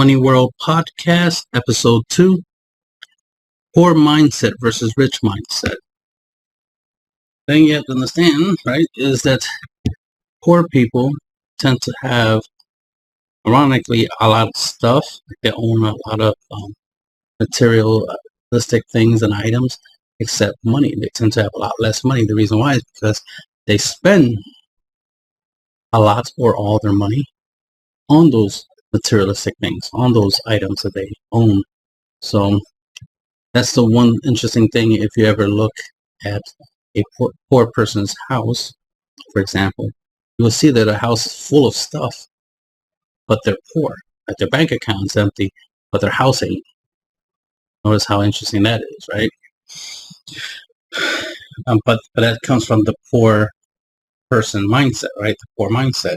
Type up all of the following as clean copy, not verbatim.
Money World Podcast, Episode 2, Poor Mindset versus Rich Mindset. The thing you have to understand, right, is that poor people tend to have, ironically, a lot of stuff. They own a lot of materialistic things and items, except money. They tend to have a lot less money. The reason why is because they spend a lot or all their money on those materialistic things, on those items that they own. So that's the one interesting thing. If you ever look at a poor person's house, for example, you will see that a house is full of stuff, but they're poor. Like their bank account's empty, but their house ain't. Notice how interesting that is, right? But that comes from the poor person mindset, right? The poor mindset.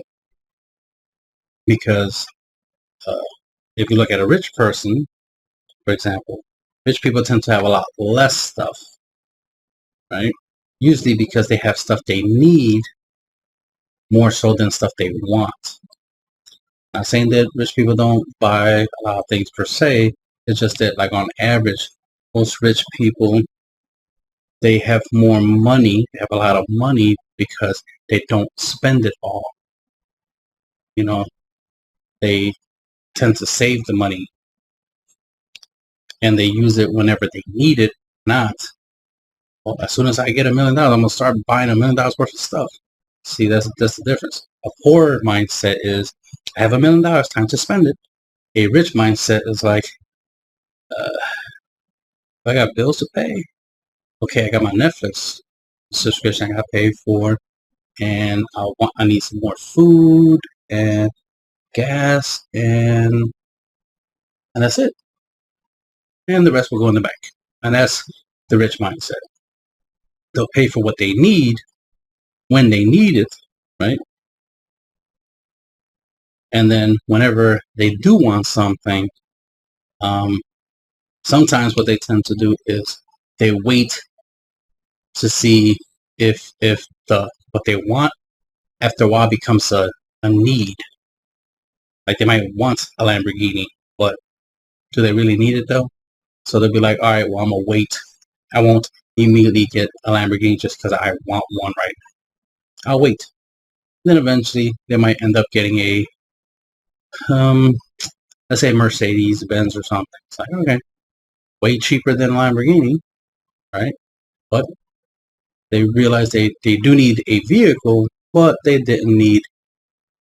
Because if you look at a rich person, for example, rich people tend to have a lot less stuff, right? Usually because they have stuff they need more so than stuff they want. Not saying that rich people don't buy a lot of things per se. It's just that, like, on average, most rich people, they have more money. They have a lot of money because they don't spend it all. You know, they tend to save the money and they use it whenever they need it. Not, well, as soon as I get $1 million, I'm gonna start buying $1 million worth of stuff. See, that's the difference. A poor mindset is, I have $1 million, time to spend it. A rich mindset is like, I got bills to pay. Okay, I got my Netflix subscription I got to pay for, and I need some more food and gas, and that's it. And the rest will go in the bank. And that's the rich mindset. They'll pay for what they need when they need it, right? And then whenever they do want something, sometimes what they tend to do is they wait to see if what they want after a while becomes a need. Like, they might want a Lamborghini, but do they really need it though? So they'll be like, all right, well, I'm gonna wait. I won't immediately get a Lamborghini just because I want one right now. I'll wait. Then eventually they might end up getting a let's say Mercedes Benz or something. It's like, okay, way cheaper than a Lamborghini, right? But they realize they do need a vehicle, but they didn't need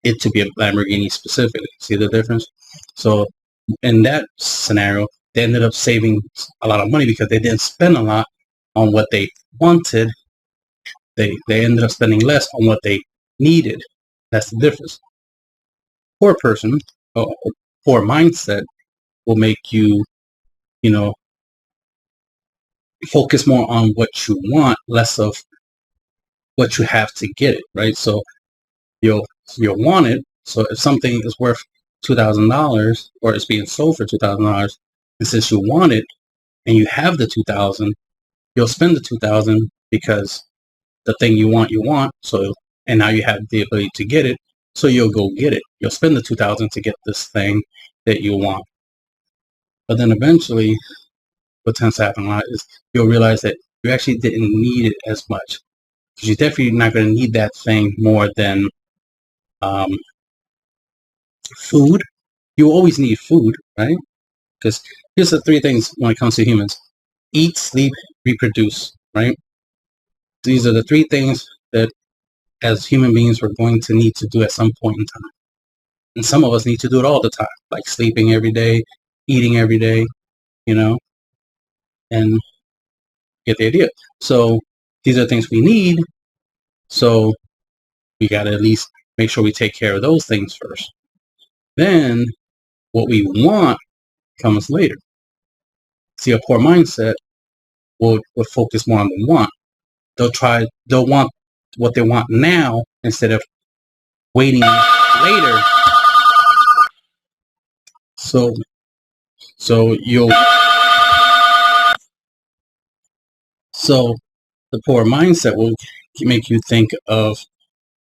it to be a Lamborghini specifically. See the difference? So in that scenario, they ended up saving a lot of money because they didn't spend a lot on what they wanted. They ended up spending less on what they needed. That's the difference. Poor person, or poor mindset, will make you, focus more on what you want, less of what you have to get it, right? So you'll want it. So if something is worth $2,000 or it's being sold for $2,000, and since you want it and you have the $2,000, you'll spend the $2,000 because the thing you want. So, and now you have the ability to get it, so you'll go get it. You'll spend the $2,000 to get this thing that you want. But then eventually, what tends to happen a lot is you'll realize that you actually didn't need it as much, because you're definitely not going to need that thing more than food. You always need food, right? Because here's the 3 things when it comes to humans: eat, sleep, reproduce, right? These are the 3 things that as human beings we're going to need to do at some point in time. And some of us need to do it all the time, like sleeping every day, eating every day, and get the idea. So these are things we need, so we got to at least make sure we take care of those things first. Then what we want comes later. See, a poor mindset will focus more on the want. They'll want what they want now instead of waiting later. So the poor mindset will make you think of,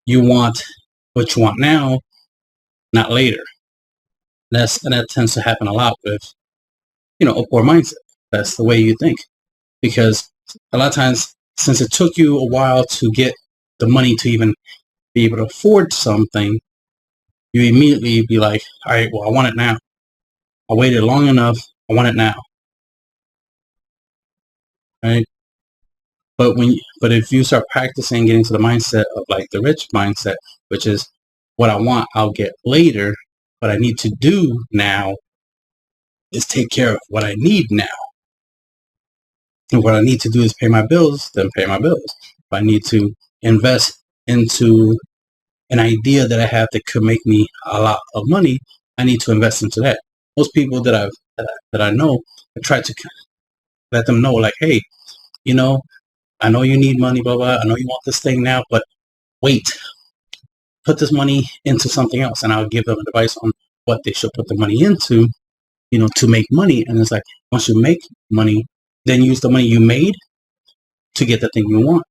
you want what you want now, not later. And that tends to happen a lot with, you know, a poor mindset. That's the way you think. Because a lot of times, since it took you a while to get the money to even be able to afford something, you immediately be like, all right, well, I want it now. I waited long enough. I want it now. Right? But if you start practicing getting to the mindset of like the rich mindset, which is what I want, I'll get later. What I need to do now is take care of what I need now. And what I need to do is pay my bills, then pay my bills. If I need to invest into an idea that I have that could make me a lot of money, I need to invest into that. Most people that I know, I try to let them know, like, hey, you know, I know you need money, blah, blah. I know you want this thing now, but wait, put this money into something else. And I'll give them advice on what they should put the money into, you know, to make money. And it's like, once you make money, then use the money you made to get the thing you want.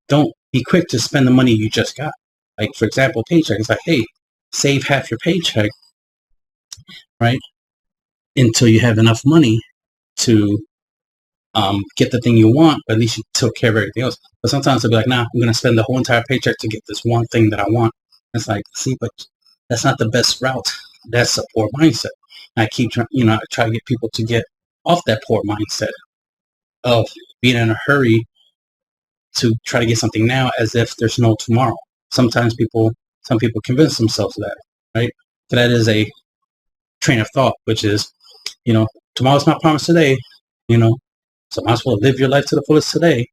Don't be quick to spend the money you just got. Like, for example, paycheck. It's like, hey, save half your paycheck, right, until you have enough money to get the thing you want, but at least you took care of everything else. But sometimes they'll be like, nah, I'm going to spend the whole entire paycheck to get this one thing that I want. It's like, see, but that's not the best route. That's a poor mindset. And I keep trying, you know, I try to get people to get off that poor mindset of being in a hurry to try to get something now as if there's no tomorrow. Some people convince themselves of that, right? So that is a train of thought, which is, you know, tomorrow's not promised today, you know, so might as well live your life to the fullest today.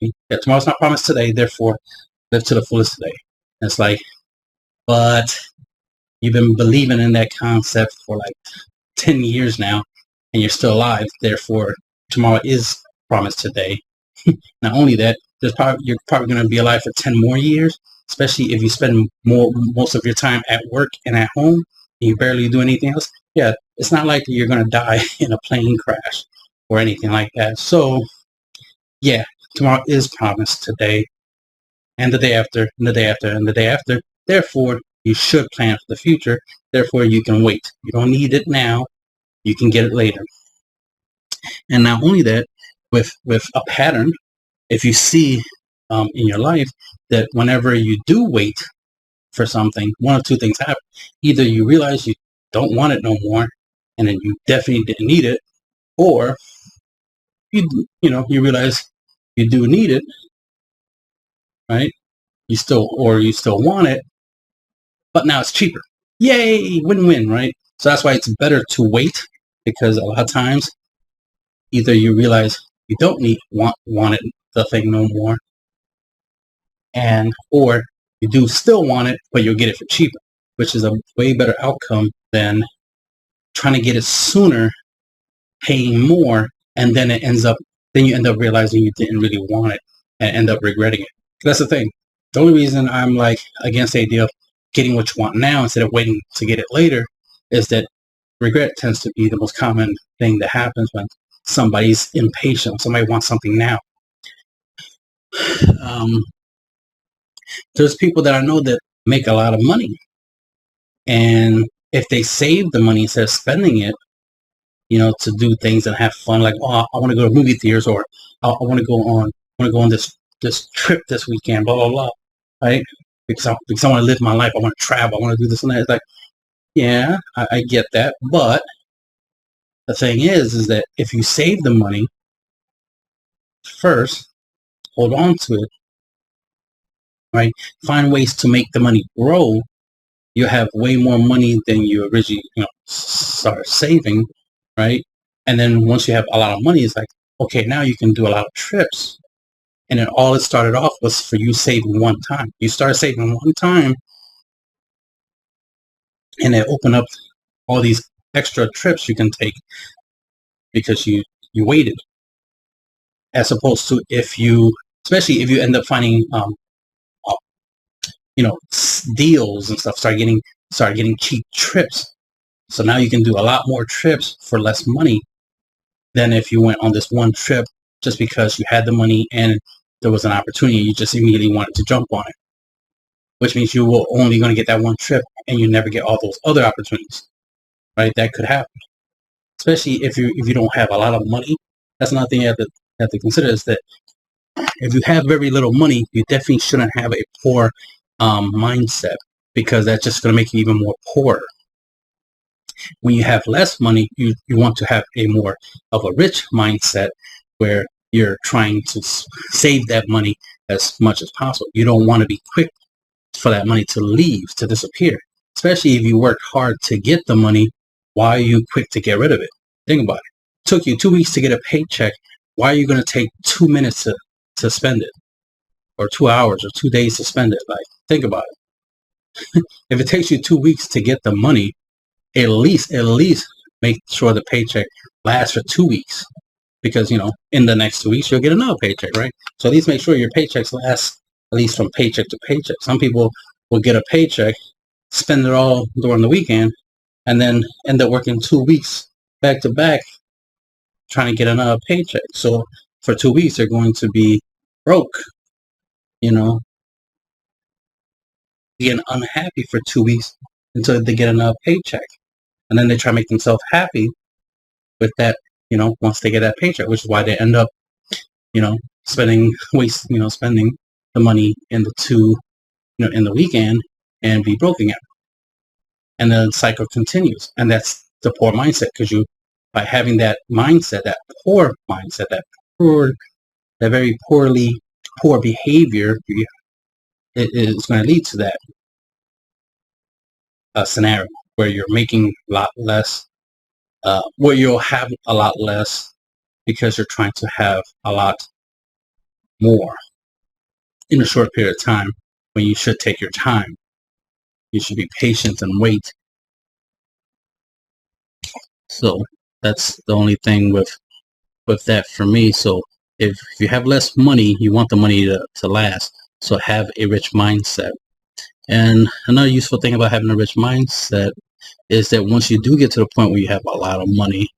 Yeah, tomorrow's not promised today, therefore live to the fullest today. And it's like, but you've been believing in that concept for like 10 years now, and you're still alive, therefore tomorrow is promised today. Not only that, you're probably going to be alive for 10 more years, especially if you spend most of your time at work and at home, and you barely do anything else. Yeah, it's not like you're going to die in a plane crash or anything like that. So, yeah, tomorrow is promised today, and the day after, and the day after, and the day after. Therefore, you should plan for the future. Therefore, you can wait. You don't need it now. You can get it later. And not only that, with a pattern, if you see in your life that whenever you do wait for something, one of two things happen. Either you realize you don't want it no more, and then you definitely didn't need it, or you realize you do need it, right? You still want it, but now it's cheaper. Yay, win-win, right? So that's why it's better to wait, because a lot of times either you realize you don't want it, the thing no more, or you do still want it, but you'll get it for cheaper, which is a way better outcome than trying to get it sooner, paying more, and then you end up realizing you didn't really want it and end up regretting it. That's the thing. The only reason I'm like against the idea of getting what you want now instead of waiting to get it later is that regret tends to be the most common thing that happens when somebody's impatient, somebody wants something now. There's people that I know that make a lot of money, and if they save the money instead of spending it, you know, to do things and have fun, like, oh, I want to go to movie theaters, or I want to go on this trip this weekend, blah blah blah, right? Because I want to live my life, I want to travel, I want to do this and that. It's like, yeah, I get that, but the thing is that if you save the money first, hold on to it, right? Find ways to make the money grow. You have way more money than you originally, start saving, right? And then once you have a lot of money, it's like, okay, now you can do a lot of trips. And then all it started off was for you saving one time. You started saving one time, and it opened up all these extra trips you can take because you waited. As opposed to especially if you end up finding, deals and stuff, start getting cheap trips. So now you can do a lot more trips for less money than if you went on this one trip just because you had the money and there was an opportunity, you just immediately wanted to jump on it. which means you will only going to get that one trip and you never get all those other opportunities, right? That could happen, especially if you don't have a lot of money. That's another thing you have to consider, is that if you have very little money, you definitely shouldn't have a poor mindset, because that's just going to make you even more poorer. When you have less money, you want to have a more of a rich mindset, where you're trying to save that money as much as possible. You don't want to be quick for that money to leave, to disappear. Especially if you work hard to get the money, why are you quick to get rid of it? Think about it. It took you 2 weeks to get a paycheck. Why are you going to take 2 minutes to spend it? Or 2 hours or 2 days to spend it? Like, think about it. If it takes you 2 weeks to get the money, at least make sure the paycheck lasts for 2 weeks. Because, in the next 2 weeks, you'll get another paycheck, right? So at least make sure your paychecks last at least from paycheck to paycheck. Some people will get a paycheck, spend it all during the weekend, and then end up working 2 weeks back to back trying to get another paycheck. So for 2 weeks, they're going to be broke, being unhappy for 2 weeks until they get another paycheck. And then they try to make themselves happy with that, once they get that paycheck, which is why they end up, spending the money in the weekend and be broke again. And then the cycle continues. And that's the poor mindset, because by having that mindset, that poor mindset, that very poor behavior, it is going to lead to that scenario where you're making a lot less, where you'll have a lot less because you're trying to have a lot more in a short period of time, when you should take your time. You should be patient and wait. So that's the only thing with that for me. So if you have less money, you want the money to last. So have a rich mindset. And another useful thing about having a rich mindset is that once you do get to the point where you have a lot of money,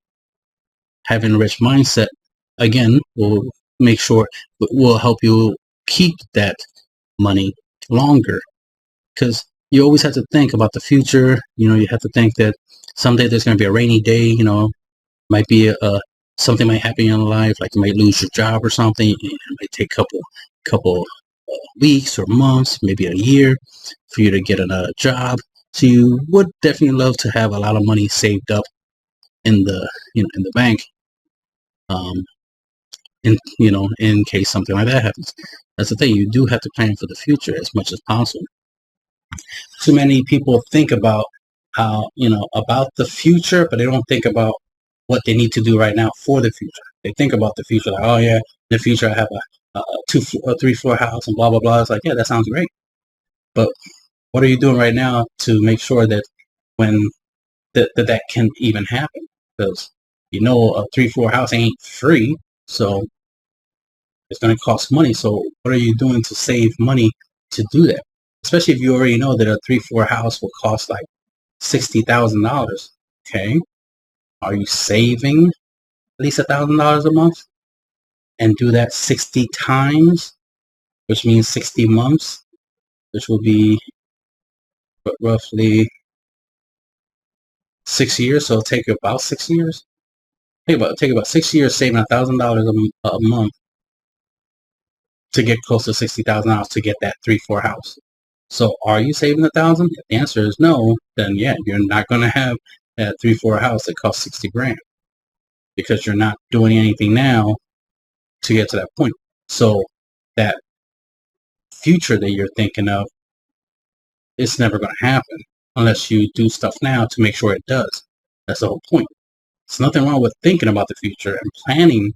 having a rich mindset, again, will help you keep that money longer. Because you always have to think about the future. You have to think that someday there's going to be a rainy day. Might be something might happen in your life, like you might lose your job or something. It might take a couple weeks or months, maybe a year, for you to get another job. So you would definitely love to have a lot of money saved up in the in the bank, in case something like that happens. That's the thing. You do have to plan for the future as much as possible. Too many people think about how, about the future, but they don't think about what they need to do right now for the future. They think about the future like, oh yeah, in the future I have a 3-floor house and blah blah blah. It's like, yeah, that sounds great, but what are you doing right now to make sure that when that can even happen? Because a 3-floor house ain't free, so it's going to cost money. So what are you doing to save money to do that? Especially if you already know that a 3-floor house will cost like $60,000. Okay, are you saving at least $1,000 a month and do that 60 times, which means 60 months, which will be roughly 6 years. So it'll take you about 6 years. Take about 6 years saving $1,000 a month to get close to $60,000 to get that 3-floor house. So are you saving $1,000? If the answer is no, then yeah, you're not going to have that 3-floor house that costs 60 grand, because you're not doing anything now to get to that point. So that future that you're thinking of, it's never going to happen unless you do stuff now to make sure it does. That's the whole point. There's nothing wrong with thinking about the future and planning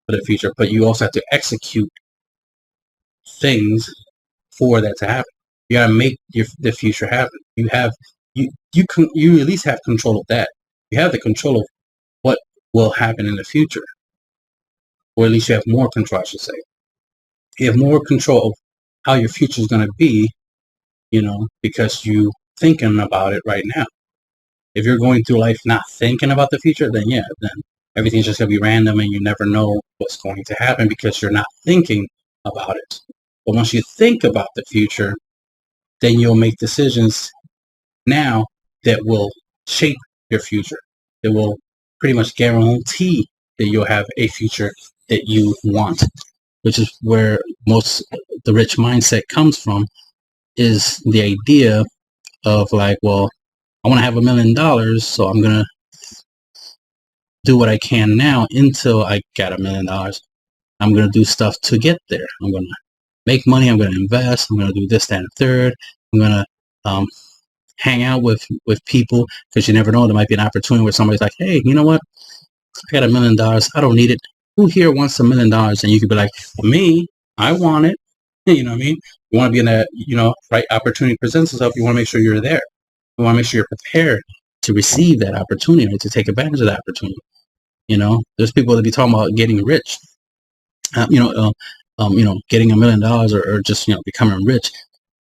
for the future, but you also have to execute things for that to happen. You gotta make the future happen. You at least have control of that. You have the control of what will happen in the future, or at least you have more control, I should say. You have more control of how your future is going to be, because you thinking about it right now. If you're going through life not thinking about the future, then everything's just going to be random and you never know what's going to happen because you're not thinking about it. But once you think about the future, then you'll make decisions now that will shape your future. It will pretty much guarantee that you'll have a future that you want, which is where most the rich mindset comes from, is the idea of like, well, I want to have $1 million, so I'm going to do what I can now until I got $1 million. I'm going to do stuff to get there. I'm going to make money. I'm going to invest. I'm going to do this, that, and third. I'm going to hang out with people, because you never know. There might be an opportunity where somebody's like, hey, you know what? I got $1 million. I don't need it. Who here wants $1 million? And you could be like, me, I want it. You know what I mean? You want to be in that, right opportunity presents itself. You want to make sure you're there. You want to make sure you're prepared to receive that opportunity, to take advantage of that opportunity. There's people that be talking about getting rich, getting $1 million or just, becoming rich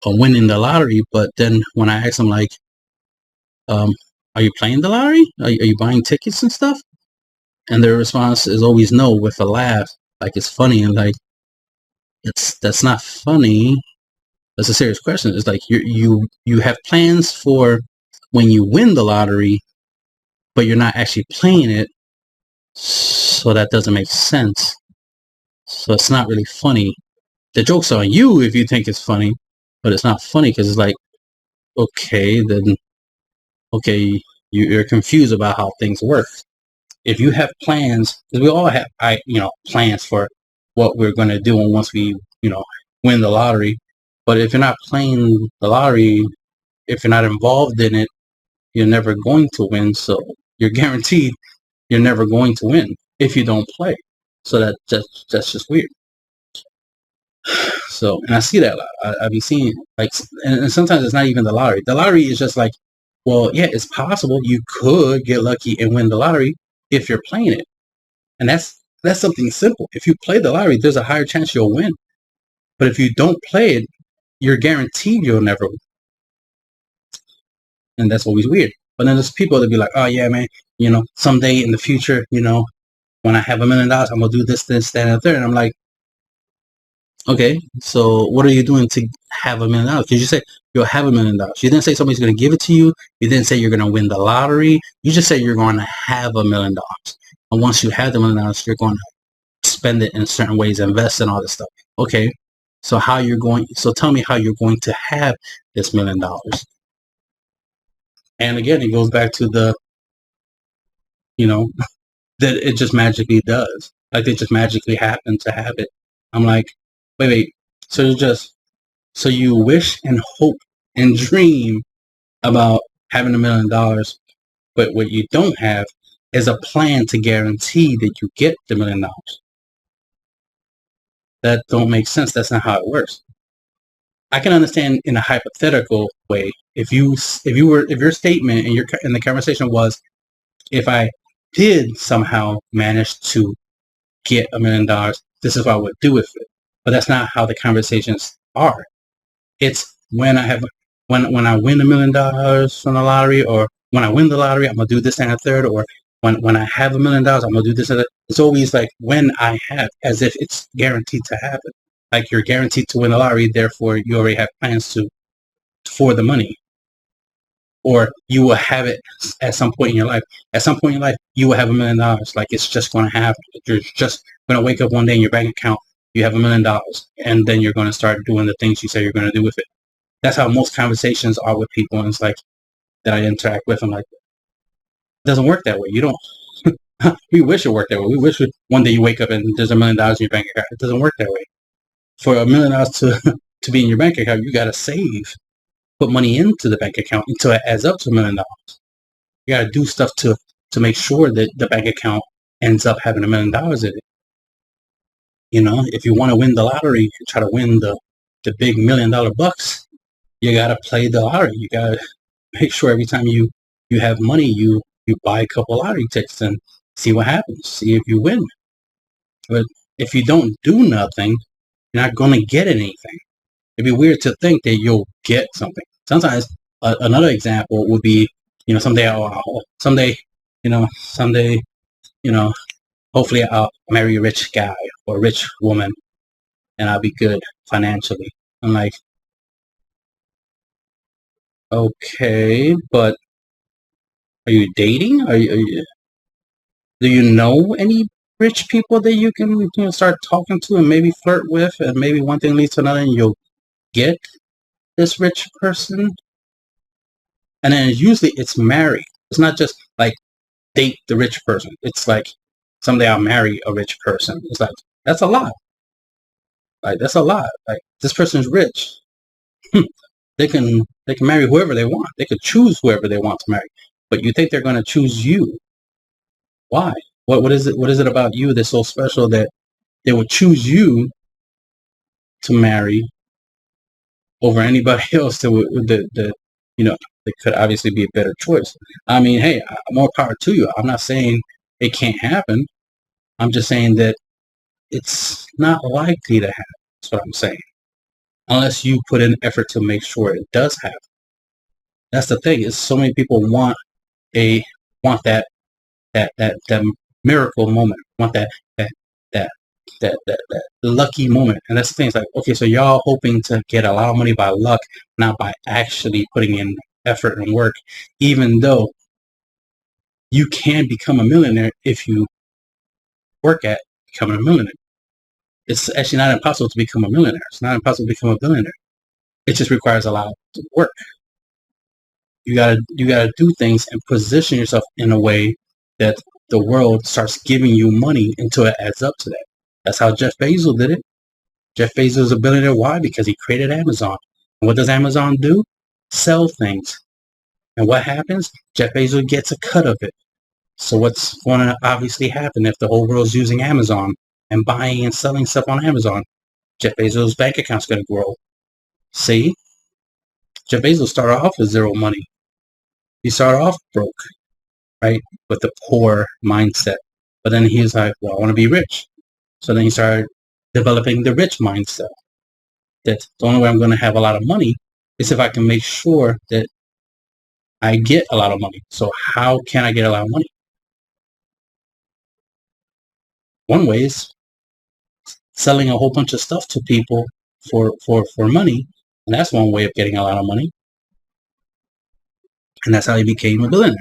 or winning the lottery. But then when I ask them, like, are you playing the lottery? Are you buying tickets and stuff? And their response is always no, with a laugh, like it's funny. And like, that's not funny. That's a serious question. It's like you have plans for when you win the lottery, but you're not actually playing it. So that doesn't make sense. So it's not really funny. The joke's on you if you think it's funny, but it's not funny because it's like, okay, you're confused about how things work. If you have plans, because we all have, plans for what we're going to do once we, win the lottery. But if you're not playing the lottery, if you're not involved in it, you're never going to win. So you're guaranteed you're never going to win if you don't play. So that's just weird. So, and I see that a lot. I be seeing, like, and sometimes it's not even the lottery. The lottery is just like, well, yeah, it's possible you could get lucky and win the lottery if you're playing it. And that's something simple. If you play the lottery, there's a higher chance you'll win. But if you don't play it, you're guaranteed you'll never win. And that's always weird. But then there's people that be like, oh yeah, man, someday in the future, when I have $1 million, I'm gonna do this, that, and the third. And I'm like, okay, so what are you doing to have $1 million? Because you say you'll have $1 million. You didn't say somebody's going to give it to you. You didn't say you're going to win the lottery. You just say you're going to have $1 million. And once you have the $1 million, you're going to spend it in certain ways, invest in all this stuff. Okay, so tell me how you're going to have this $1 million. And again, it goes back to the, that it just magically does. Like they just magically happen to have it. I'm like, wait. So you wish and hope and dream about having $1 million, but what you don't have is a plan to guarantee that you get the $1 million. That don't make sense. That's not how it works. I can understand in a hypothetical way if your statement and the conversation was, if I did somehow manage to get $1 million, this is what I would do with it. But that's not how the conversations are. It's when I win $1 million from the lottery, or when I win the lottery, I'm gonna do this and a third, or when I have $1 million, I'm gonna do this and that. It's always like when I have, as if it's guaranteed to happen. Like you're guaranteed to win the lottery, therefore you already have plans for the money. Or you will have it at some point in your life. At some point in your life, you will have $1 million. Like it's just going to happen. You're just going to wake up one day in your bank account, you have $1 million, and then you're going to start doing the things you say you're going to do with it. That's how most conversations are with people, and it's like that I interact with. I'm like, it doesn't work that way. You don't. We wish it worked that way. We wish one day you wake up and there's $1 million in your bank account. It doesn't work that way. For $1 million to be in your bank account, you got to save. Put money into the bank account until it adds up to $1 million. You got to do stuff to make sure that the bank account ends up having $1 million in it. If you want to win the lottery and try to win the big $1 million bucks, you got to play the lottery. You got to make sure every time you have money, you buy a couple lottery tickets and see what happens. See if you win. But if you don't do nothing, you're not going to get anything. It'd be weird to think that you'll get something. Sometimes another example would be, someday, hopefully I'll marry a rich guy or a rich woman and I'll be good financially. I'm like, Okay, but are you dating? Do you know any rich people that you can start talking to and maybe flirt with, and maybe one thing leads to another, and you'll get this rich person? And then usually it's marry. It's not just like date the rich person. It's like someday I'll marry a rich person. It's like that's a lot. Like that's a lot. Like this person's rich. They can marry whoever they want. They could choose whoever they want to marry. But you think they're going to choose you? Why? What is it? What is it about you that's so special that they would choose you to marry over anybody else that that could obviously be a better choice? I mean, hey, more power to you. I'm not saying it can't happen. I'm just saying that it's not likely to happen. That's what I'm saying. Unless you put in effort to make sure it does happen. That's the thing. Is so many people a want that miracle moment, want that that that lucky moment. And that's the thing. It's like, okay, so y'all hoping to get a lot of money by luck, not by actually putting in effort and work, even though you can become a millionaire if you work at becoming a millionaire. It's actually not impossible to become a millionaire. It's not impossible to become a billionaire. It just requires a lot of work. You gotta do things and position yourself in a way that the world starts giving you money until it adds up to that. That's how Jeff Bezos did it. Jeff Bezos is a billionaire. Why? Because he created Amazon. And what does Amazon do? Sell things. And what happens? Jeff Bezos gets a cut of it. So what's going to obviously happen if the whole world's using Amazon and buying and selling stuff on Amazon? Jeff Bezos' bank account's going to grow. See? Jeff Bezos started off with zero money. He started off broke, right? With the poor mindset. But then he was like, well, I want to be rich. So then he started developing the rich mindset. That the only way I'm going to have a lot of money is if I can make sure that I get a lot of money. So how can I get a lot of money? One way is selling a whole bunch of stuff to people for money. And that's one way of getting a lot of money. And that's how he became a billionaire.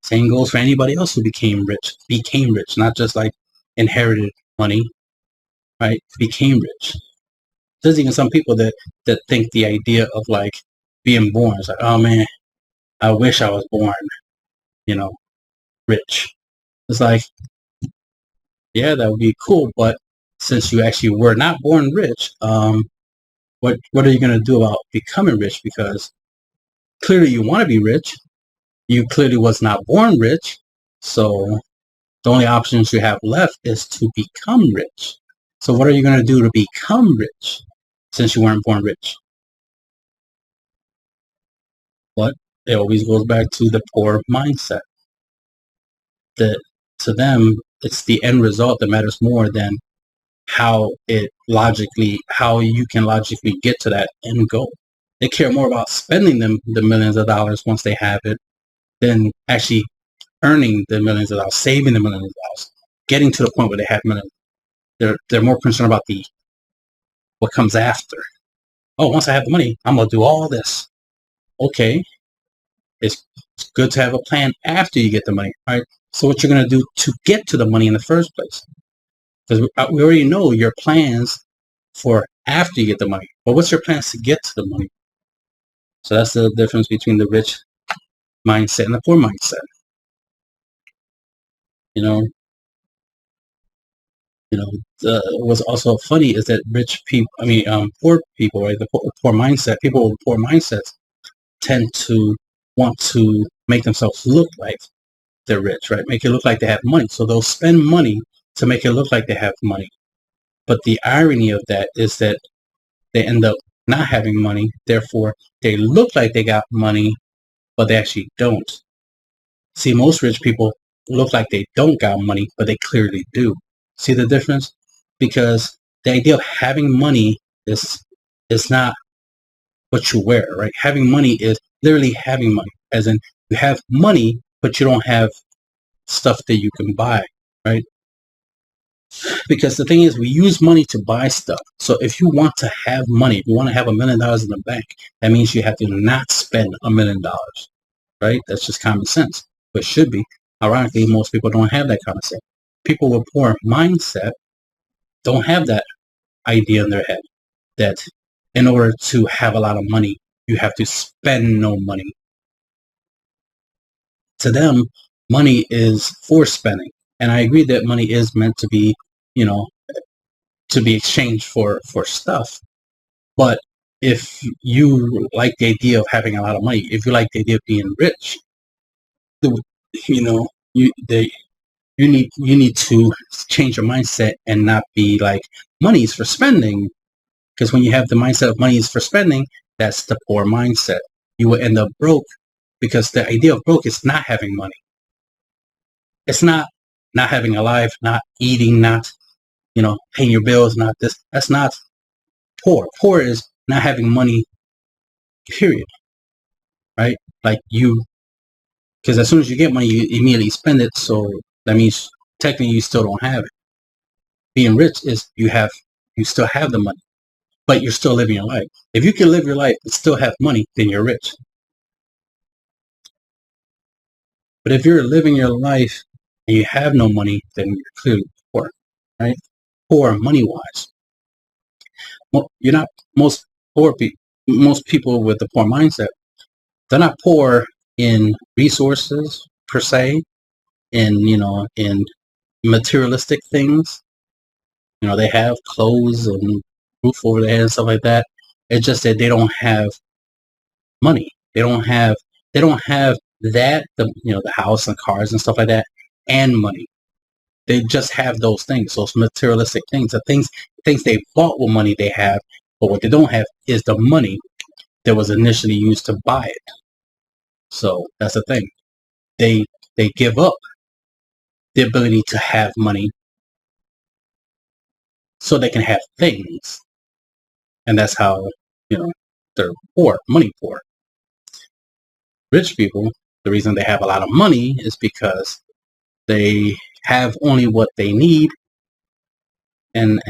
Same goes for anybody else who became rich, not just like inherited money, right? Became rich. There's even some people that think the idea of like being born is like, oh man, I wish I was born, rich. It's like, yeah, that would be cool, but since you actually were not born rich, what are you gonna do about becoming rich? Because clearly you want to be rich. You clearly was not born rich, so the only options you have left is to become rich. So what are you going to do to become rich since you weren't born rich? But it always goes back to the poor mindset. That to them, it's the end result that matters more than how you can logically get to that end goal. They care more about spending the millions of dollars once they have it than actually earning the millions of dollars, saving the millions of dollars, getting to the point where they have millions. They're more concerned about what comes after. Oh, once I have the money, I'm gonna do all this. Okay, it's good to have a plan after you get the money, right? So what you're gonna do to get to the money in the first place? Because we already know your plans for after you get the money. But what's your plans to get to the money? So that's the difference between the rich mindset and the poor mindset. What's also funny is that poor people, right? The poor mindset, people with poor mindsets tend to want to make themselves look like they're rich, right? Make it look like they have money. So they'll spend money to make it look like they have money. But the irony of that is that they end up not having money. Therefore, they look like they got money, but they actually don't. See, most rich people look like they don't got money, but they clearly do. See the difference? Because the idea of having money is not what you wear, right? Having money is literally having money, as in you have money, but you don't have stuff that you can buy, right? Because the thing is, we use money to buy stuff. So if you want to have money, if you want to have $1 million in the bank, that means you have to not spend $1 million, right? That's just common sense. But it should be. Ironically, most people don't have that kind of sense. People with poor mindset don't have that idea in their head that in order to have a lot of money, you have to spend no money. To them, money is for spending. And I agree that money is meant to be, to be exchanged for stuff. But if you like the idea of having a lot of money, if you like the idea of being rich, you need to change your mindset and not be like money is for spending. Because when you have the mindset of money is for spending, that's the poor mindset. You will end up broke because the idea of broke is not having money. It's not having a life, not eating, not paying your bills, not this. That's not poor. Poor is not having money, period. Right? Like because as soon as you get money, you immediately spend it. So that means technically you still don't have it. Being rich is you still have the money, but you're still living your life. If you can live your life and still have money, then you're rich. But if you're living your life and you have no money, then you're clearly poor, right? Poor money-wise. You're not most people with the poor mindset. They're not poor in resources per se, in materialistic things. They have clothes and roof over their head and stuff like that. It's just that they don't have money. They don't have that, the house and cars and stuff like that, and money. They just have those things, those materialistic things, the things they bought with money they have, but what they don't have is the money that was initially used to buy it. So that's the thing. They give up the ability to have money so they can have things. And that's how, they're poor, money poor. Rich people, the reason they have a lot of money is because they have only what they need, and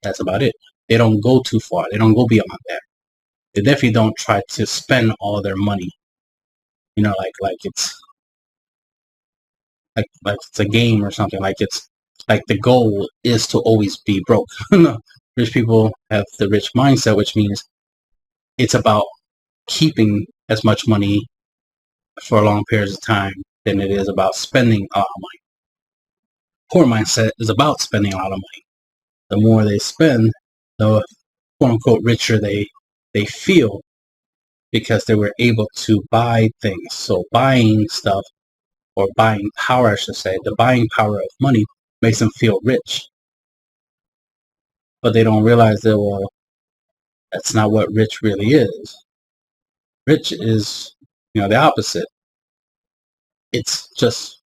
that's about it. They don't go too far. They don't go beyond that. They definitely don't try to spend all their money. Like it's a game or something. Like it's like the goal is to always be broke. Rich people have the rich mindset, which means it's about keeping as much money for long periods of time than it is about spending a lot of money. Poor mindset is about spending a lot of money. The more they spend, the quote unquote richer they feel, because they were able to buy things. So buying stuff, or buying power, I should say, the buying power of money makes them feel rich. But they don't realize that, well, that's not what rich really is. Rich is, the opposite. It's just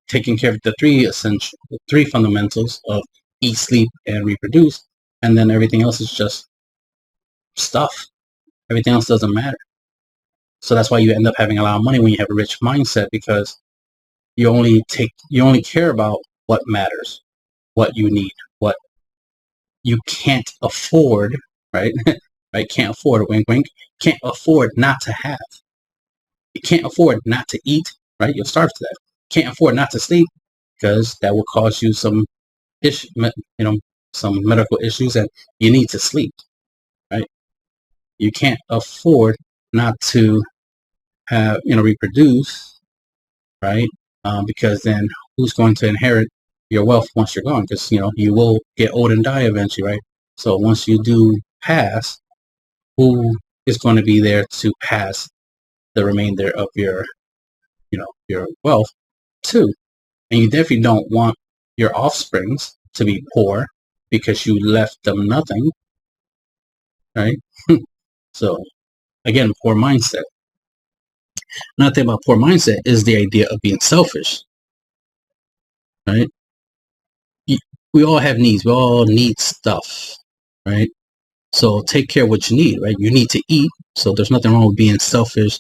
taking care of the three fundamentals of eat, sleep, and reproduce, and then everything else is just stuff. Everything else doesn't matter. So that's why you end up having a lot of money when you have a rich mindset, because you only care about what matters, what you need, what you can't afford, right? Right? Can't afford, wink, wink. Can't afford not to have. You can't afford not to eat, right? You'll starve to death. Can't afford not to sleep, because that will cause you some some medical issues, and you need to sleep, right? You can't afford not to have, reproduce, right? Because then who's going to inherit your wealth once you're gone? Because, you will get old and die eventually, right? So once you do pass, who is going to be there to pass the remainder of your wealth to? And you definitely don't want your offsprings to be poor because you left them nothing, right? So again, poor mindset. Another thing about poor mindset is the idea of being selfish, right? We all have needs. We all need stuff, right? So take care of what you need, right? You need to eat. So there's nothing wrong with being selfish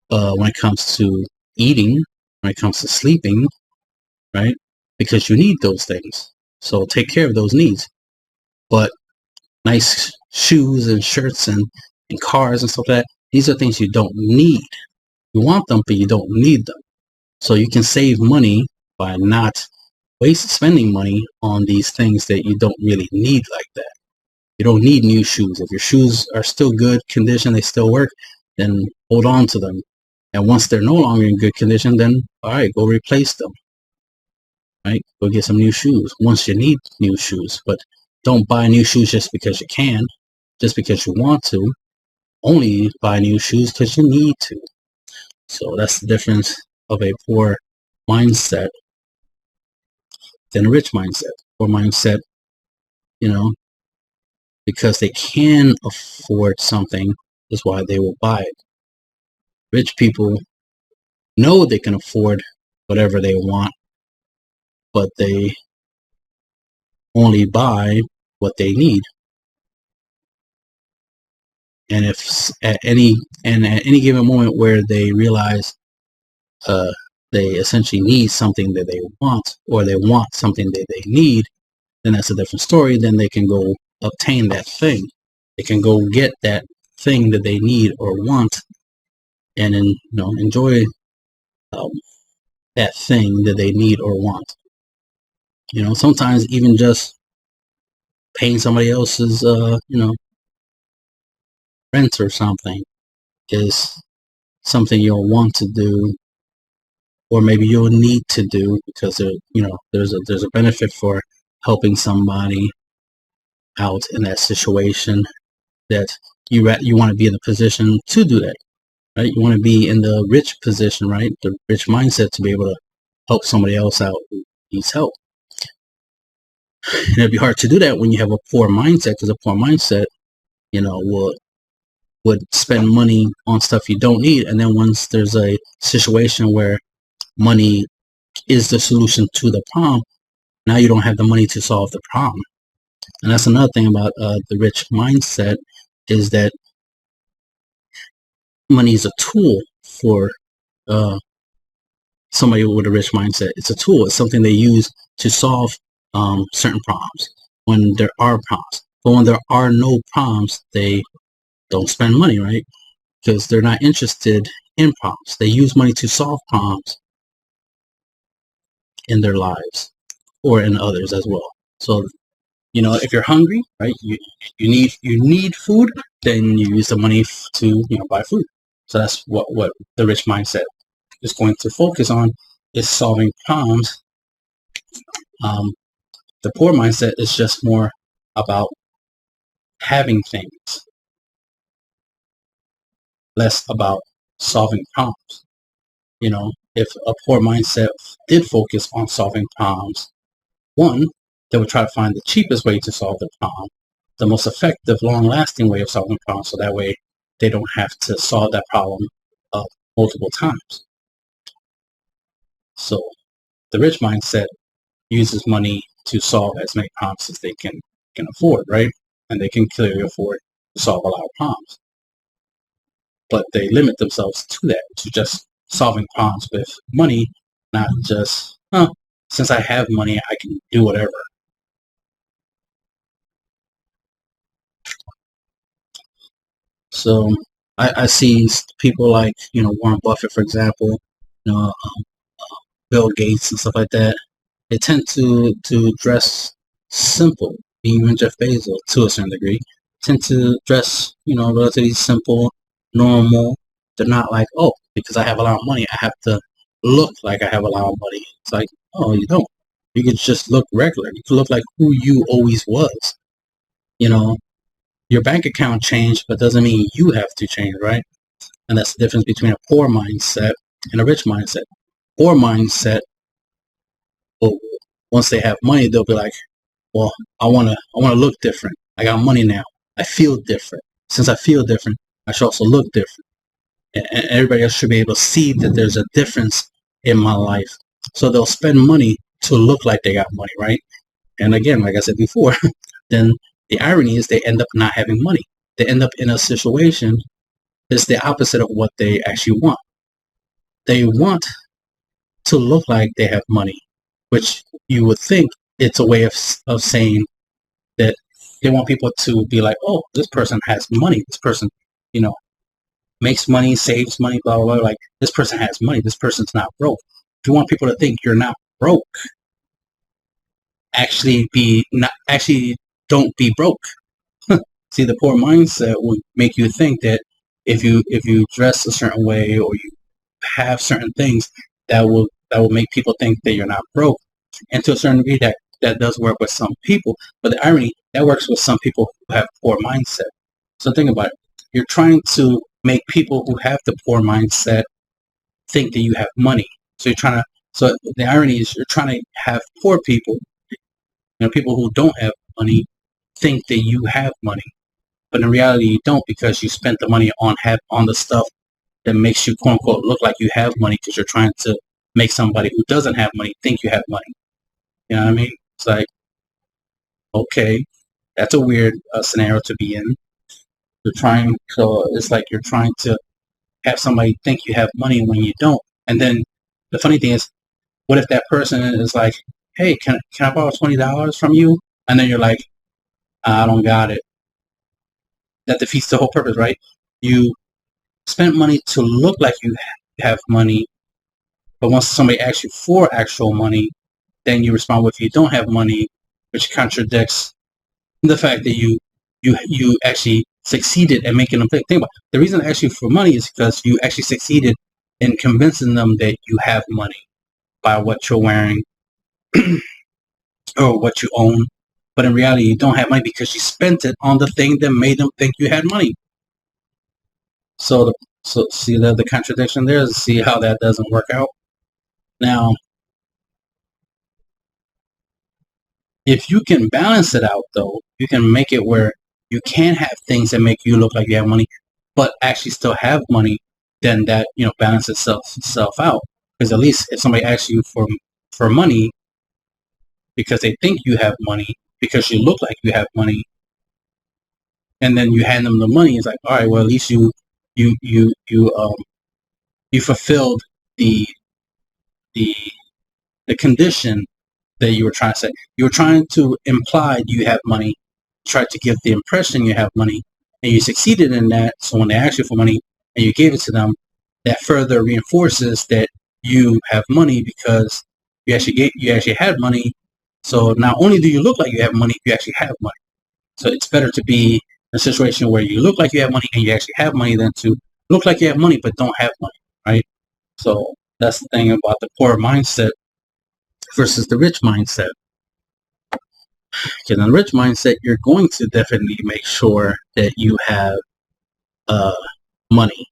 when it comes to eating, when it comes to sleeping, right? Because you need those things. So take care of those needs. But nice shoes and shirts and cars and stuff like that, these are things you don't need. You want them, but you don't need them. So you can save money by not spending money on these things that you don't really need like that. You don't need new shoes. If your shoes are still good condition, they still work, then hold on to them. And once they're no longer in good condition, then all right, go replace them. Right? Go get some new shoes once you need new shoes. But don't buy new shoes just because you can, just because you want to. Only buy new shoes because you need to. So that's the difference of a poor mindset than a rich mindset. Poor mindset, you know, because they can afford something is why they will buy it. Rich people know they can afford whatever they want, but they only buy what they need. And if at any given moment where they realize they essentially need something that they want, or they want something that they need, then that's a different story. Then they can go obtain that thing. They can go get that thing that they need or want, and then enjoy that thing that they need or want. Sometimes even just paying somebody else's rent or something is something you'll want to do, or maybe you'll need to do, because there's a benefit for helping somebody out in that situation, that you want to be in a position to do that, right? You want to be in the rich position, right? The rich mindset to be able to help somebody else out who needs help. And it'd be hard to do that when you have a poor mindset, because a poor mindset, would spend money on stuff you don't need, and then once there's a situation where money is the solution to the problem, now you don't have the money to solve the problem. And that's another thing about the rich mindset, is that money is a tool for somebody with a rich mindset. It's a tool. It's something they use to solve certain problems when there are problems. But when there are no problems, they don't spend money, right? Because they're not interested in problems. They use money to solve problems in their lives or in others as well. So, if you're hungry, right, you need food, then you use the money to buy food. So that's what the rich mindset is going to focus on, is solving problems. The poor mindset is just more about having things, less about solving problems. If a poor mindset did focus on solving problems, one, they would try to find the cheapest way to solve the problem, the most effective, long-lasting way of solving problems, so that way they don't have to solve that problem multiple times. So the rich mindset uses money to solve as many problems as they can afford, right? And they can clearly afford to solve a lot of problems. But they limit themselves to that, to just solving problems with money, not just, since I have money, I can do whatever. So I see people like, Warren Buffett, for example, Bill Gates and stuff like that. They tend to dress simple. Even Jeff Bezos, to a certain degree, tend to dress, relatively simple, normal. They're not like, oh, because I have a lot of money, I have to look like I have a lot of money. It's like, oh, you don't. You could just look regular. You could look like who you always was. Your bank account changed, but doesn't mean you have to change, right? And that's the difference between a poor mindset and a rich mindset. Poor mindset, once they have money, they'll be like, well, I want to look different. I got money now. I feel different. Since I feel different, I should also look different. And everybody else should be able to see that there's a difference in my life. So they'll spend money to look like they got money, right? And again, like I said before, then the irony is they end up not having money. They end up in a situation that's the opposite of what they actually want. They want to look like they have money, which you would think it's a way of saying that they want people to be like, oh, this person has money. This person, you know, makes money, saves money, blah, blah, blah. Like, this person has money. This person's not broke. If you want people to think you're not broke, actually don't be broke. See, the poor mindset will make you think that if you dress a certain way or you have certain things, that will make people think that you're not broke. And to a certain degree, that does work with some people. But the irony, that works with some people who have poor mindset. So think about it. You're trying to make people who have the poor mindset think that you have money. So so the irony is you're trying to have poor people, people who don't have money, think that you have money. But in reality, you don't, because you spent the money on the stuff that makes you, quote unquote, look like you have money, because you're trying to make somebody who doesn't have money think you have money. You know what I mean? It's like, okay, that's a weird scenario to be in. It's like you're trying to have somebody think you have money when you don't. And then the funny thing is, what if that person is like, hey, can I borrow $20 from you? And then you're like, I don't got it. That defeats the whole purpose, right? You spent money to look like you have money, but once somebody asks you for actual money, then you respond with, you don't have money, which contradicts the fact that you actually succeeded in making them think about it. The reason I ask you for money is because you actually succeeded in convincing them that you have money by what you're wearing or what you own. But in reality, you don't have money because you spent it on the thing that made them think you had money. So see the contradiction there? See how that doesn't work out? Now, if you can balance it out, though, you can make it where you can have things that make you look like you have money, but actually still have money, then that, balances itself out. Because at least if somebody asks you for money because they think you have money, because you look like you have money, and then you hand them the money, it's like, all right, well, at least you fulfilled the condition that you were trying to say. You were trying to imply you have money, tried to give the impression you have money, and you succeeded in that. So when they asked you for money and you gave it to them, that further reinforces that you have money, because you actually had money. So not only do you look like you have money, you actually have money. So it's better to be in a situation where you look like you have money and you actually have money than to look like you have money but don't have money, right? So that's the thing about the poor mindset versus the rich mindset. Because in the rich mindset, you're going to definitely make sure that you have money.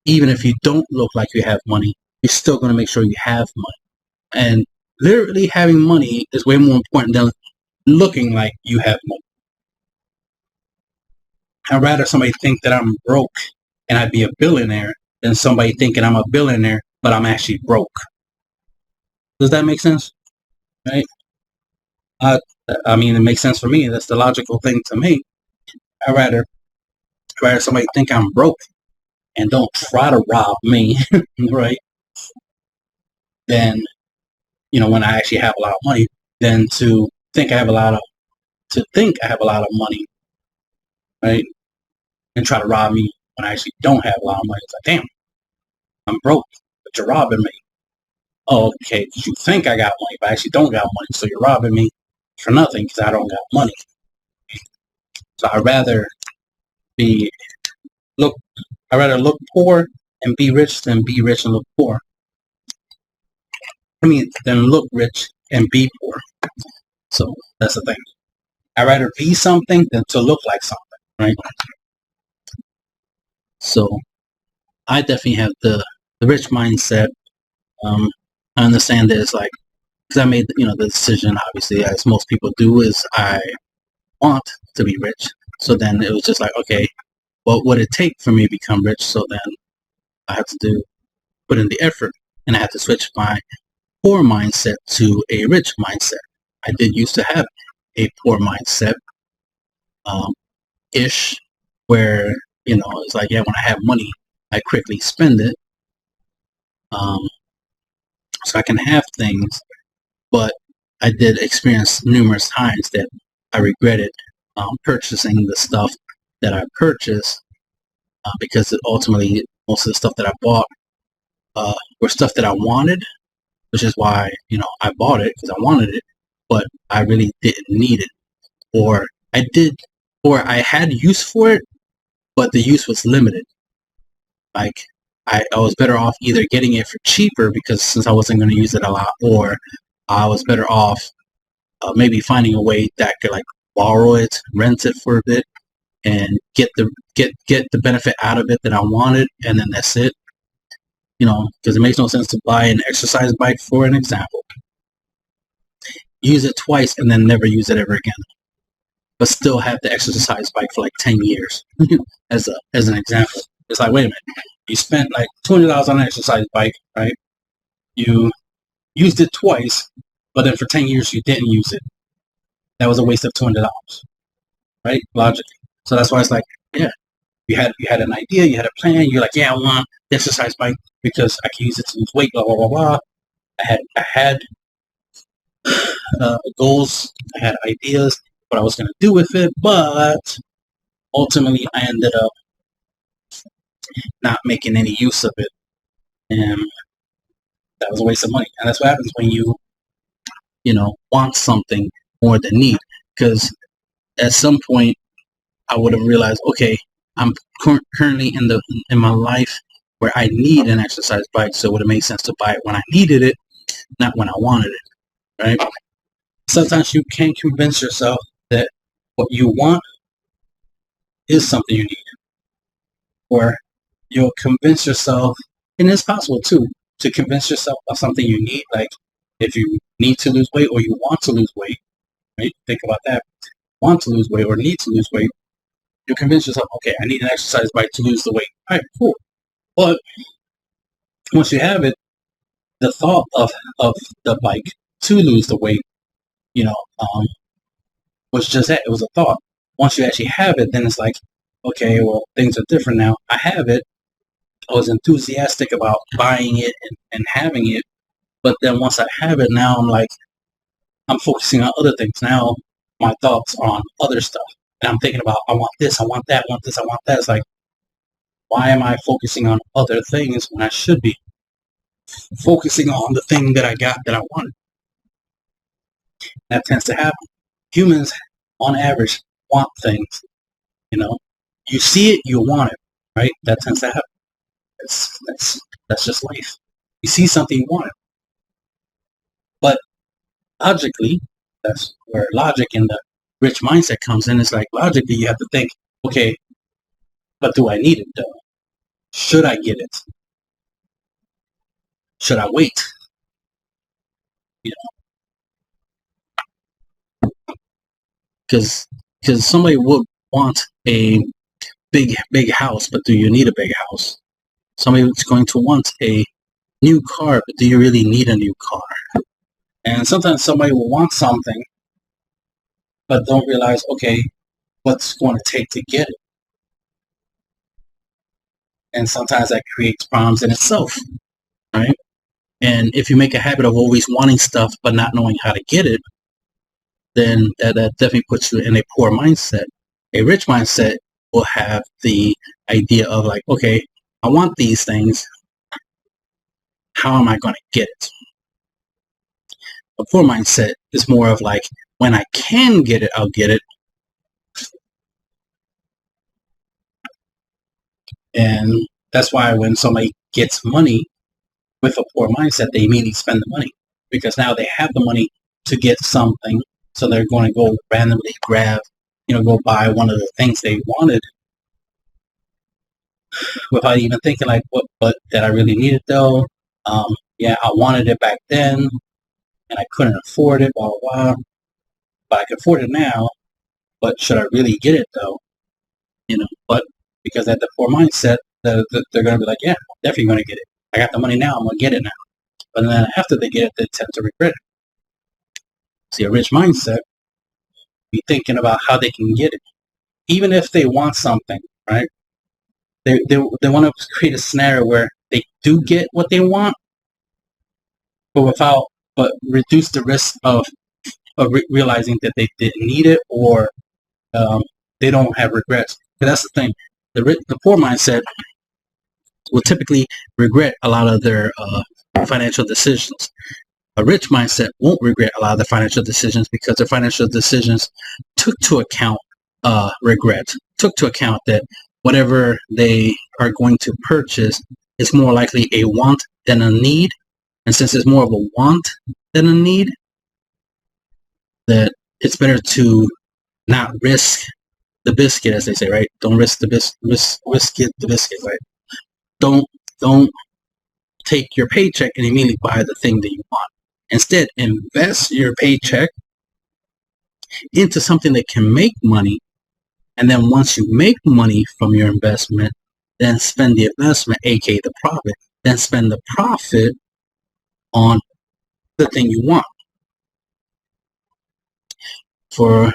Even if you don't look like you have money, you're still going to make sure you have money. And literally having money is way more important than looking like you have money. I'd rather somebody think that I'm broke and I'd be a billionaire than somebody thinking I'm a billionaire but I'm actually broke. Does that make sense? Right? I mean, it makes sense for me. That's the logical thing to me. I'd rather somebody think I'm broke and don't try to rob me, right? Than, when I actually have a lot of money, than to think I have a lot of money, right? And try to rob me when I actually don't have a lot of money. It's like, damn, I'm broke, but you're robbing me. Oh, okay, you think I got money, but I actually don't got money, so you're robbing me for nothing because I don't got money. So I'd rather look poor and be rich than be rich and look poor. Than look rich and be poor. So that's the thing. I'd rather be something than to look like something, right? So I definitely have the rich mindset. I understand that it's like, because I made the decision, obviously, as most people do, is I want to be rich. So then it was just like, okay, what would it take for me to become rich? So then I had to put in the effort, and I had to switch my poor mindset to a rich mindset. I did used to have a poor mindset, ish, where it's like, yeah, when I have money, I quickly spend it, so I can have things. But I did experience numerous times that I regretted purchasing the stuff that I purchased because ultimately most of the stuff that I bought were stuff that I wanted, which is why, you know, I bought it because I wanted it, but I really didn't need it, or I had use for it, but the use was limited. Like I was better off either getting it for cheaper because since I wasn't going to use it a lot, or I was better off maybe finding a way that I could like borrow it, rent it for a bit, and get the benefit out of it that I wanted, and then that's it. You know, because it makes no sense to buy an exercise bike, for an example, use it twice, and then never use it ever again, but still have the exercise bike for like 10 years. as an example, it's like, wait a minute, you spent like $200 on an exercise bike, right? You used it twice, but then for 10 years you didn't use it. That was a waste of $200, right? Logically. So that's why it's like, yeah, you had an idea, you had a plan, you're like, yeah, I want the exercise bike because I can use it to lose weight, blah blah blah blah. I had goals, I had ideas, what I was gonna do with it, but ultimately I ended up not making any use of it, and that was a waste of money. And that's what happens when you want something more than need, because at some point I would have realized, okay, I'm currently in my life where I need an exercise bike, so it would have made sense to buy it when I needed it, not when I wanted it, right? Sometimes you can't convince yourself that what you want is something you need, or you'll convince yourself, and it's possible too, to convince yourself of something you need. Like if you need to lose weight or you want to lose weight, right? Think about that. Want to lose weight or need to lose weight, you convince yourself, okay, I need an exercise bike to lose the weight. All right, cool. But once you have it, the thought of the bike to lose the weight, was just that. It was a thought. Once you actually have it, then it's like, okay, well, things are different now. I have it. I was enthusiastic about buying it and having it. But then once I have it, now I'm like, I'm focusing on other things. Now my thoughts are on other stuff. And I'm thinking about, I want this, I want that, I want this, I want that. It's like, why am I focusing on other things when I should be focusing on the thing that I got that I wanted? That tends to happen. Humans, on average, want things. You see it, you want it, right? That tends to happen. That's just life. You see something, you want it. But logically, that's where logic and the rich mindset comes in. It's like, logically, you have to think, okay, but do I need it though? Should I get it? Should I wait? Because somebody would want a big house, but do you need a big house? Somebody's going to want a new car, but do you really need a new car? And sometimes somebody will want something, but don't realize, okay, what's going to take to get it? And sometimes that creates problems in itself, right? And if you make a habit of always wanting stuff but not knowing how to get it, then that definitely puts you in a poor mindset. A rich mindset will have the idea of like, okay, I want these things. How am I going to get it? A poor mindset is more of like, when I can get it, I'll get it. And that's why when somebody gets money with a poor mindset, they immediately spend the money, because now they have the money to get something. So they're going to go randomly grab, go buy one of the things they wanted without even thinking like, but did I really need it though? Yeah, I wanted it back then and I couldn't afford it, blah, blah, blah. But I can afford it now, but should I really get it though? But because at the poor mindset, they're going to be like, yeah, I'm definitely going to get it. I got the money now, I'm going to get it now. But then after they get it, they tend to regret it. See, a rich mindset, be thinking about how they can get it. Even if they want something, right? They want to create a scenario where they do get what they want, but reduce the risk of realizing that they didn't need it, or they don't have regrets. But that's the thing. The poor mindset will typically regret a lot of their financial decisions. A rich mindset won't regret a lot of their financial decisions because their financial decisions took to account regret, took to account that whatever they are going to purchase is more likely a want than a need. And since it's more of a want than a need, that it's better to not risk the biscuit, as they say, right? Don't risk the the biscuit, right? Don't take your paycheck and immediately buy the thing that you want. Instead, invest your paycheck into something that can make money, and then once you make money from your investment, then spend the investment, aka the profit, then spend the profit on the thing you want. For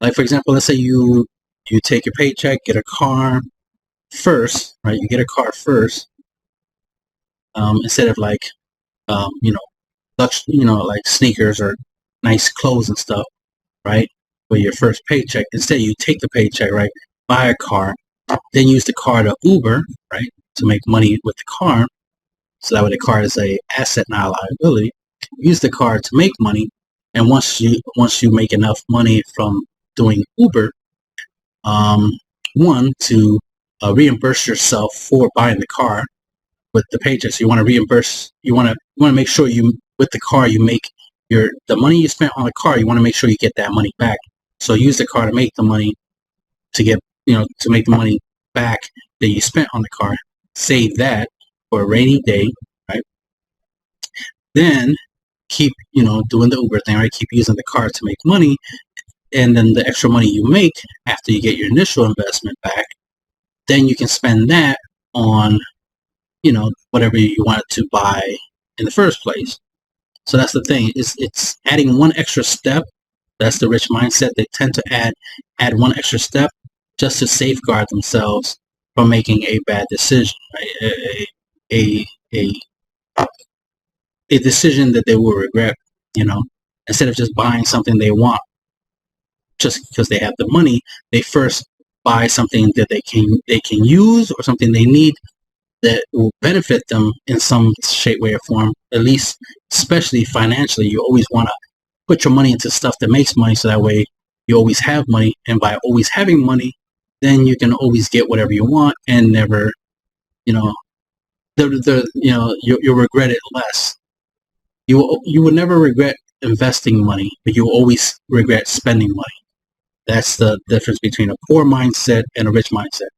example, let's say you take your paycheck, get a car first, right? You get a car first, instead of like sneakers or nice clothes and stuff, right? For your first paycheck, instead you take the paycheck, right? Buy a car, then use the car to Uber, right? To make money with the car, so that way the car is a asset, not a liability. Use the car to make money, and once you make enough money from doing Uber, to reimburse yourself for buying the car with the paycheck. So you want to reimburse. You want to make sure with the car you make the money you spent on the car. You want to make sure you get that money back. So use the car to make the money, to make the money back that you spent on the car. Save that for a rainy day, right? Then keep doing the Uber thing, right? Keep using the car to make money, and then the extra money you make after you get your initial investment back, then you can spend that on whatever you wanted to buy in the first place. So that's the thing. It's adding one extra step. That's the rich mindset. They tend to add one extra step just to safeguard themselves from making a bad decision, right? A decision that they will regret. Instead of just buying something they want just because they have the money, they first buy something that they can use, or something they need that will benefit them in some shape, way, or form. At least, especially financially, you always want to put your money into stuff that makes money, so that way you always have money. And by always having money, then you can always get whatever you want and never, you'll regret it less. You will never regret investing money, but you will always regret spending money. That's the difference between a poor mindset and a rich mindset.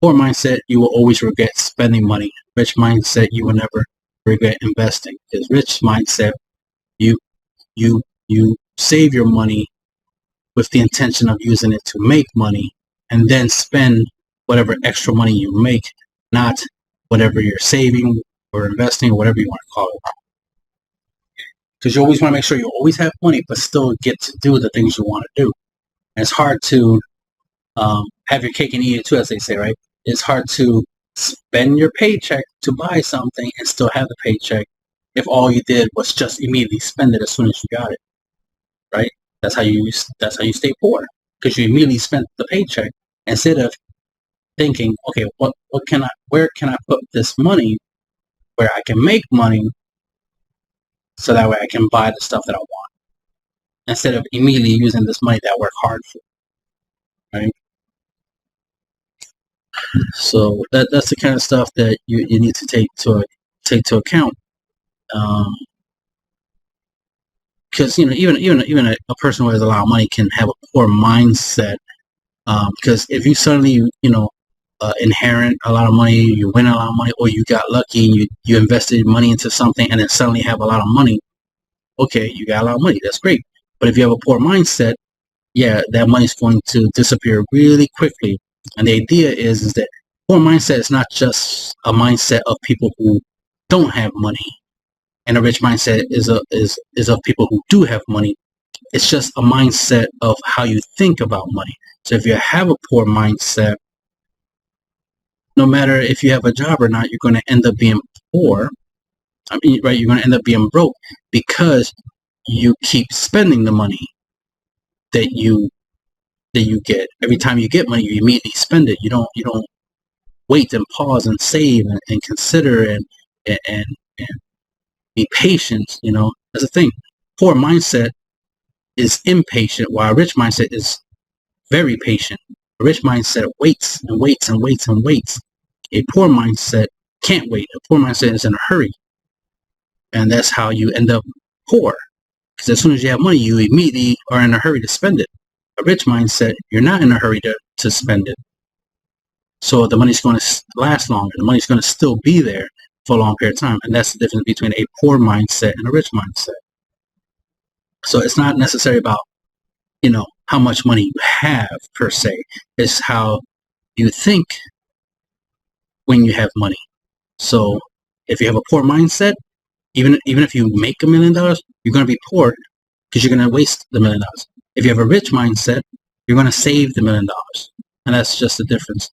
Poor mindset, you will always regret spending money. Rich mindset, you will never regret investing. Because rich mindset, you save your money with the intention of using it to make money, and then spend whatever extra money you make, not whatever you're saving or investing, or whatever you want to call it. Because you always want to make sure you always have money, but still get to do the things you want to do. And it's hard to have your cake and eat it too, as they say, right? It's hard to spend your paycheck to buy something and still have the paycheck if all you did was just immediately spend it as soon as you got it, right? That's how you stay poor, because you immediately spent the paycheck instead of thinking, okay, where can I put this money where I can make money, so that way I can buy the stuff that I want, instead of immediately using this money that I work hard for, right? So that's the kind of stuff that you need to take to account, because even a person who has a lot of money can have a poor mindset, because if you suddenly inherit a lot of money, you win a lot of money, or you got lucky and you invested money into something and then suddenly have a lot of money. Okay, you got a lot of money, that's great. But if you have a poor mindset, yeah, that money's going to disappear really quickly. And the idea is that poor mindset is not just a mindset of people who don't have money, and a rich mindset is of people who do have money. It's just a mindset of how you think about money. So if you have a poor mindset, no matter if you have a job or not, you're going to end up being poor. Right? You're going to end up being broke, because you keep spending the money that you get. Every time you get money, you immediately spend it. You don't wait and pause and save and consider and be patient. You know, that's the thing. Poor mindset is impatient, while a rich mindset is very patient. A rich mindset waits and waits and waits and waits. A poor mindset can't wait. A poor mindset is in a hurry. And that's how you end up poor. Because as soon as you have money, you immediately are in a hurry to spend it. A rich mindset, you're not in a hurry to spend it. So the money's going to last longer. The money's going to still be there for a long period of time. And that's the difference between a poor mindset and a rich mindset. So it's not necessarily about, you know, how much money you have per se. It's how you think when you have money. So if you have a poor mindset, even if you make $1 million, you're going to be poor because you're going to waste the $1 million. If you have a rich mindset, you're going to save the $1 million. And that's just the difference.